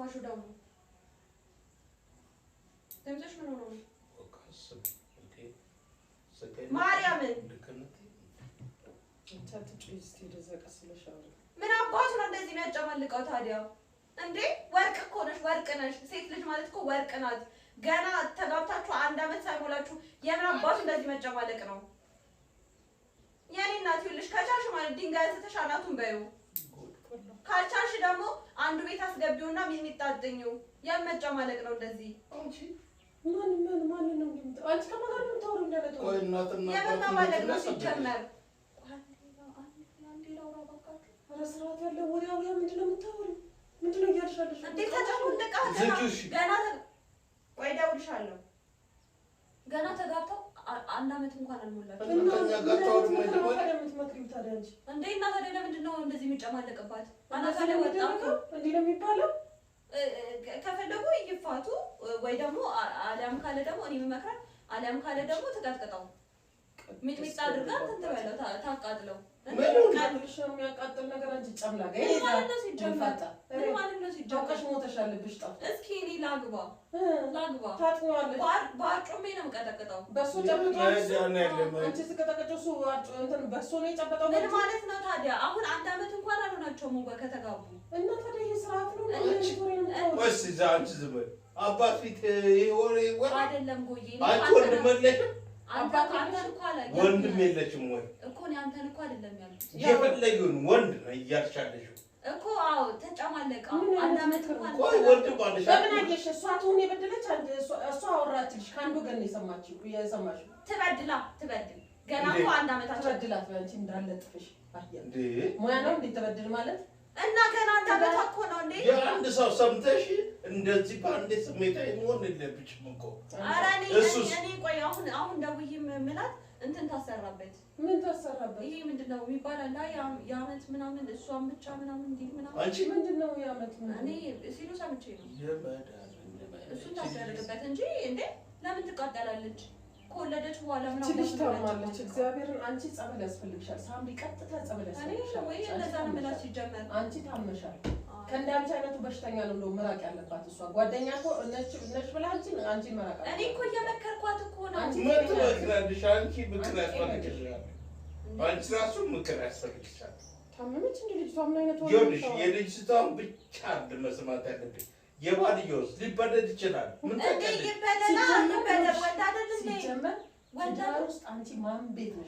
የጠፋሽው ደግሞ? ድምፅሽ ምን ሆኖ ነው? ማርያምን ምን አባቱ ነው እንደዚህ የሚያጨማልቀው ታዲያ? እንዴ ወርቅ እኮ ነሽ፣ ወርቅ ነሽ። ሴት ልጅ ማለት እኮ ወርቅ ናት። ገና ተጋብታችሁ 1 አመት ሳይሞላችሁ የምን አባቱ እንደዚህ መጨማለቅ ነው? የኔ እናት ይኸውልሽ፣ ከቻልሽ ማለት ድንጋይ ተሻናቱን በይው፣ ካልቻልሽ ደግሞ አንዱ ቤት አስገቢውና ሚጥሚጣ አጥኚው። የመጨማለቅ ነው እንደዚህ። አንቺ ማን ነው እንደምት አንቺ ከማን ነው ተወሩ እንደለተው ወይ እናትና የመጨማለቅ ነው ሲጀመር። ረስራት ያለው ወዲያው ምንድነው የምታወሪው? ምንድነው እያልሻለሽ? እንዴ ተጨማለቃ ገና ቆይ እደውልልሻለሁ። ገና ተጋብተው 1 አመት እንኳን አልሞላችም። እና ጋጣው ታዲያ አንቺ እንዴ እና ታዲያ ለምንድን ነው እንደዚህ የሚጨማለቅባት? አናታለ ወጣው እንዴ ነው የሚባለው? ከፈለጉ ይፋቱ ወይ ደግሞ አሊያም ካለ ደግሞ እኔ የምመክራት አሊያም ካለ ደግሞ ተቀጥቅጠው ሚጥሚጣ አድርጋ ትንተበለው ታቃጥለው። ምን ቀልብሽ ነው የሚያቃጥል ነገር አንቺ ጨምላጋ ምን ማለት ነው ሲጀመር? ምን ማለት ነው ሲጀመር? ዳውቀሽ ሞተሻልብሽ ጣፍ እስኪ እኔ ላግባ ታጥዋለሽ። ባርጩሜ ነው የምቀጠቅጠው። በሱ ጨብጧል። አንቺ ስቀጠቅጠው ሱ እንትን በሱ ነው የጨበጠው። ምን ማለት ነው ታዲያ? አሁን 1 አመት እንኳን አልሆናቸውም እንኳን ከተጋቡ። እና ታዲያ ይሄ ስርዓት ነው? ወይስ ዛንቺ ዝም አባት ፊት ይወሬ አይደለም ጎዬ አንቺ ወንድመለሽ አንተን እኮ አላየህ ወንድም የለችም ወይ እኮ ነው? አንተን እኮ አይደለም ያሉት የፈለገውን ወንድ ነው እያልሻለሽ እኮ። አዎ ተጨማለቀ። 1 አመት እንኳን ቆይ ወንድ ባልሽ ለምን አየሽ? እሷ ትሁን የበደለች አንተ እሷ አወራችልሽ ከአንዱ ገን የሰማችው ትበድል ገና እኮ 1 አመታቸው ትበድላት አንቺ እንዳለጥፍሽ አያ እንዴ ሙያ ነው እንዴ ትበድል ማለት? እና ገና 1 አመት እኮ ነው እንዴ? የአንድ ሰው ሰምተሽ እንደዚህ ባንዴ ስሜታዊ መሆን የለብሽም እኮ። ኧረ እኔ ቆይ አሁን ደውዬ የምላት እንትን ታሰራበት። ምን ታሰራበት? ይሄ ምንድነው የሚባለው? የአመት ምናምን እሷን ብቻ ምናምን እንዴ ምናምን አንቺ ምንድነው የአመት እኔ ሲሉ ሰምቼ ነው እሱን ታሰርግበት እንጂ እንዴ ለምን ትቃጠላለች? ከወለደች በኋላ ምናምን ትልሽ ታማለች። እግዚአብሔርን አንቺ ጸበል ያስፈልግሻል። ሳምሪ ቀጥታ ጸበል ያስፈልግሻል። ወይ እንደዛ ነው ማለት ሲጀመር አንቺ ታመሻል። ከእንዳንቺ አይነቱ በሽተኛ ነው እንደው መራቅ ያለባት እሷ። ጓደኛ እኮ ነች ብላ አንቺን መራቅ እኔ እኮ እየመከርኳት እኮ ነው። ምን ትመክራለሽ? አንቺ ምክር ያስፈልግሻል። አንቺ ራሱ ምክር ያስፈልግሻል። ታመመች እንደ ልጅቷ ምን አይነት ወንድ ይኸውልሽ የልጅቷን ብቻ መስማት ያለብሽ። የባልየውስ ሊበደል ይችላል። ምን እንዴ ይበደላል? ይበደል ወንድ አይደል እንዴ? ሲጀመር ወንድ ውስጥ አንቺ ማን ቤት ነሽ?